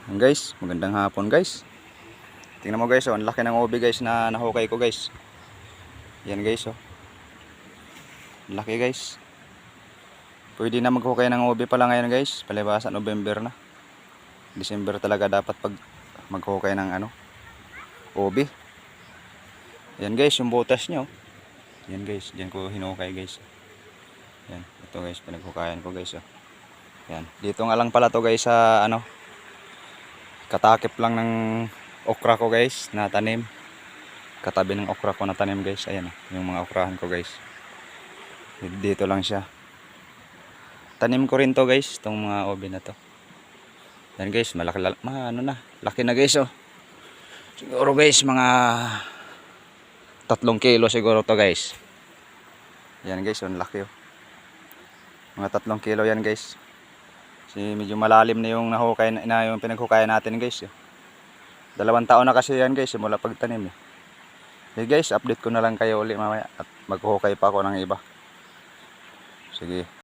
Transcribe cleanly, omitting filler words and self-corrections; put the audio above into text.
Yan guys, magandang hapon guys. Tingnan mo guys, oh, ang laki ng ubi guys na nahukay ko guys. Yan guys, oh. Laki guys. Pwede na maghukay ng ubi pala ngayon guys. Palibasa November na. December talaga dapat pag maghukay ng ubi. Yan guys, yung butas nyo. Yan guys, diyan ko hinukay guys. Yan, ito guys, pinaghukayan ko guys, oh. Yan, dito nga lang pala to guys sa katakip lang ng okra ko guys na tanim. Katabi ng okra ko na tanim guys. Ayan, yung mga okrahan ko guys. Dito lang siya. Tanim ko rin to guys, itong mga ubi na to. Yan guys, malaki laki na guys, oh. Siguro guys mga 3 kilo siguro to guys. Yan guys, ang laki, oh. Mga 3 kilo yan guys. Kasi medyo malalim na yung nahukay na yung pinaghukayan natin guys, oh. 2 taon na kasi yan guys simula pagtanim, eh. Okay guys, update ko na lang kayo uli mamaya at maghukay pa ako ng iba. Sige.